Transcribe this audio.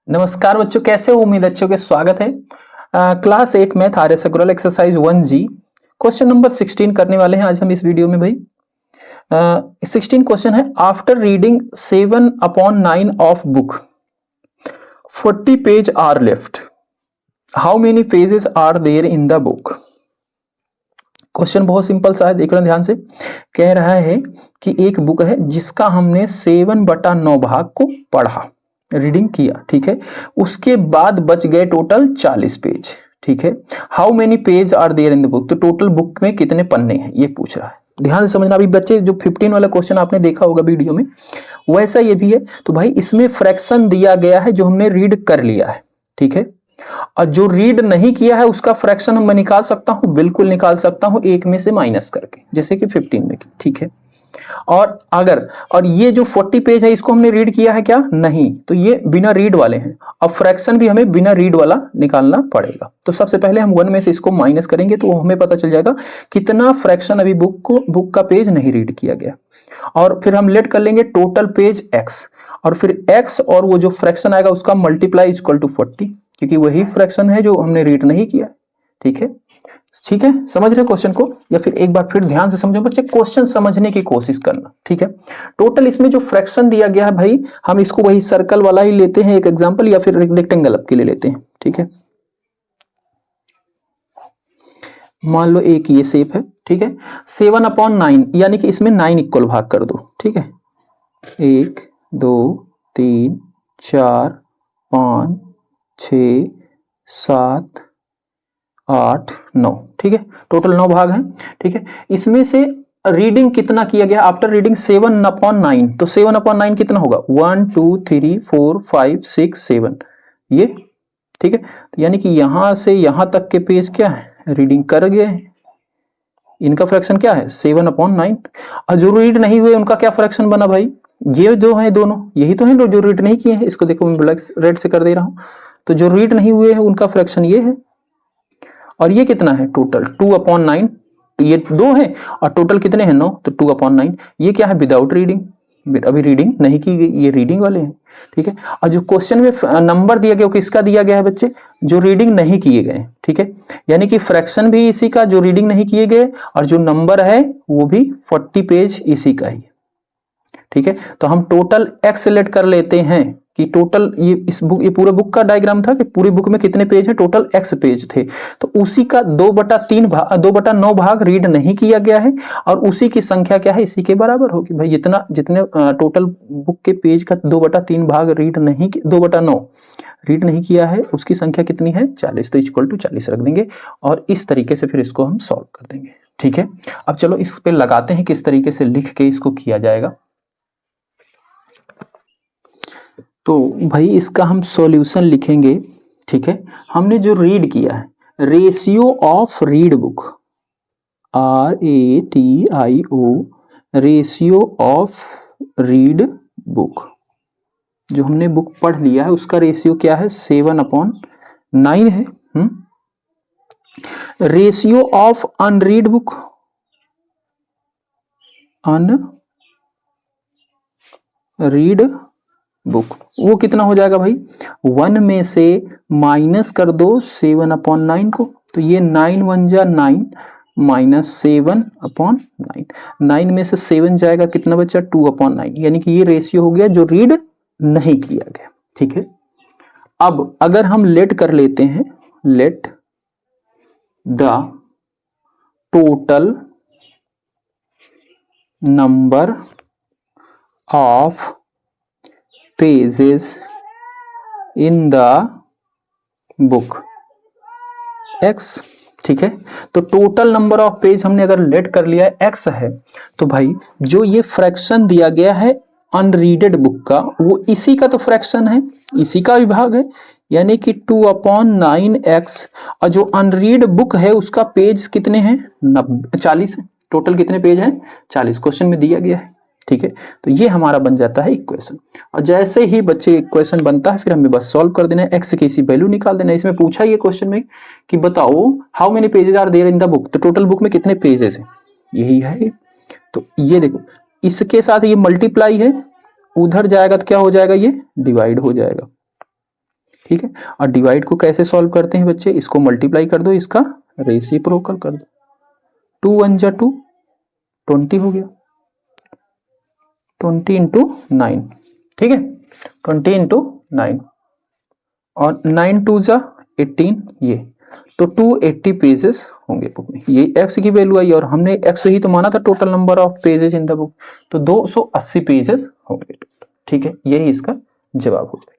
नमस्कार बच्चों, कैसे हो? उम्मीद अच्छे के स्वागत है। Class 8 math R S Agarwal exercise 1G question number 16 करने वाले हैं आज हम इस वीडियो में। भाई 16 क्वेश्चन है। After reading 7/9 of book 40 page are left, how many pages are there in the book? Question बहुत सिंपल सा है, देख रहे हैं ध्यान से। कह रहा है कि एक बुक है जिसका हमने 7/9 भाग को पढ़ा, रीडिंग किया, ठीक है। उसके बाद बच गए टोटल 40 पेज, ठीक है। How many page are there in the book, तो टोटल बुक में कितने पन्ने हैं ये पूछ रहा है। ध्यान से समझना। अभी बच्चे जो 15 वाला क्वेश्चन आपने देखा होगा वीडियो में, वैसा ये भी है। तो भाई इसमें फ्रैक्शन दिया गया है जो हमने रीड कर लिया है, ठीक है। और जो रीड नहीं किया है उसका फ्रैक्शन मैं निकाल सकता हूं, बिल्कुल निकाल सकता हूं, एक में से माइनस करके, जैसे कि 15 में, ठीक है। और ये जो 40 पेज है इसको हमने रीड किया है क्या? नहीं, तो ये बिना रीड वाले हैं। अब फ्रैक्शन भी हमें बिना रीड वाला निकालना पड़ेगा। तो सबसे पहले हम 1 में से इसको माइनस करेंगे तो हमें पता चल जाएगा कितना फ्रैक्शन अभी बुक का पेज नहीं रीड किया गया। और फिर हम लेट कर लेंगे टोटल पेज x, और फिर x और वो जो फ्रैक्शन आएगा उसका मल्टीप्लाई इक्वल टू 40, क्योंकि वही फ्रैक्शन है जो हमने रीड नहीं किया, ठीक है। ठीक है, समझ रहे क्वेश्चन को? या फिर एक बार फिर ध्यान से समझो बच्चे, क्वेश्चन समझने की कोशिश करना, ठीक है। टोटल इसमें जो फ्रैक्शन दिया गया है भाई, हम इसको वही सर्कल वाला ही लेते हैं एक एग्जांपल, या फिर रेक्टेंगल के लिए लेते हैं, ठीक है। मान लो एक ये शेप है, ठीक है। 7/9 यानी कि इसमें 9 इक्वल भाग कर दो, ठीक है। 1 2 3 4 5 6 7 8 9, ठीक है। टोटल 9 भाग हैं, ठीक है। इसमें से रीडिंग कितना किया गया आफ्टर रीडिंग 7/9? तो 7/9 कितना होगा? 1 2 3 4 5 6 7, ये, ठीक है। यानी कि यहां से यहां तक के पेज क्या है? रीडिंग कर गए हैं। इनका फ्रैक्शन क्या है? 7/9। और जो रीड नहीं हुए उनका क्या फ्रैक्शन बना भाई? ये जो है दोनों, यही तो है जो रीड नहीं किए हैं। इसको देखो मैं ब्लैक रेड से कर दे रहा हूं। तो जो रीड नहीं हुए हैं उनका फ्रैक्शन ये है। और ये कितना है? टोटल 2/9। ये 2 है और टोटल कितने हैं? 9, तो 2/9। ये क्या है? विदाउट रीडिंग, अभी रीडिंग नहीं की गई, ये रीडिंग वाले हैं, ठीक है। और जो क्वेश्चन में नंबर दिया गया वो किसका दिया गया है बच्चे? जो रीडिंग नहीं किए गए, ठीक है। यानी कि फ्रैक्शन भी इसी का जो रीडिंग नहीं किए गए, और जो नंबर है वो भी 40 पेज इसी का ही, ठीक है। तो हम टोटल x सेलेक्ट कर लेते हैं कि टोटल ये पूरे बुक का डायग्राम था कि पूरी बुक में कितने पेज है? टोटल x पेज थे। तो उसी का 2/9 भाग रीड नहीं किया गया है, और उसी की संख्या क्या है? इसी के बराबर होगी भाई। जितने टोटल बुक के पेज का 2/3 भाग 2/9 रीड नहीं किया है, उसकी संख्या कितनी है? 40। तो इक्वल टू 40 रख देंगे, और इस तरीके से फिर इसको हम सॉल्व कर देंगे, ठीक है। अब चलो इस पे लगाते हैं किस तरीके से लिख के इसको किया जाएगा। तो भाई इसका हम सॉल्यूशन लिखेंगे, ठीक है। हमने जो रीड किया है, ratio of read book, RATIO, ratio of read book, जो हमने बुक पढ़ लिया है उसका रेशियो क्या है? 7/9 है। Ratio of unread book, unread book, वो कितना हो जाएगा भाई? 1 में से माइनस कर दो 7/9 को, तो ये 9 1 जा 9 माइनस 7/9, 9 में से 7 जाएगा, कितना बचा? 2/9। यानी कि ये रेशियो हो गया जो रीड नहीं किया गया, ठीक है। अब अगर हम लेट कर लेते हैं, let the total number of pages in the book x, ठीक है। तो टोटल नंबर ऑफ पेज हमने अगर लेट कर लिया है x है, तो भाई जो ये फ्रैक्शन दिया गया है अनरीडेड बुक का, वो इसी का तो फ्रैक्शन है, इसी का विभाग है, यानी कि 2/9x। और जो अनरीड बुक है उसका पेज कितने हैं? 40 है। टोटल कितने पेज हैं? 40, क्वेश्चन में दिया गया है, ठीक है। तो ये हमारा बन जाता है इक्वेशन। और जैसे ही बच्चे इक्वेशन बनता है फिर हमें बस सॉल्व कर देना है, x की इसी वैल्यू निकाल देना है। इसमें पूछा ये क्वेश्चन में कि बताओ how many pages are there in the book, तो टोटल बुक में कितने पेजेस हैं, यही है। तो ये देखो इसके साथ ये मल्टीप्लाई है, उधर जाएगा तो क्या हो जाएगा? ये डिवाइड हो जाएगा, ठीक है। और डिवाइड को कैसे सॉल्व करते हैं बच्चे, इसको मल्टीप्लाई कर दो, इसका रेसिप्रोकल कर दो, 2 1 जा 2, 20 हो गया, 20 इंटू 9, ठीक है, 20 इंटू 9 और 9 2 जा 18, ये तो 280 पेजेस होंगे बुक में। ये x की वैल्यू आई और हमने x ही तो माना था total number of pages in the book, तो 280 पेजेस होंगे, ठीक है, यही इसका जवाब हो जाएगा।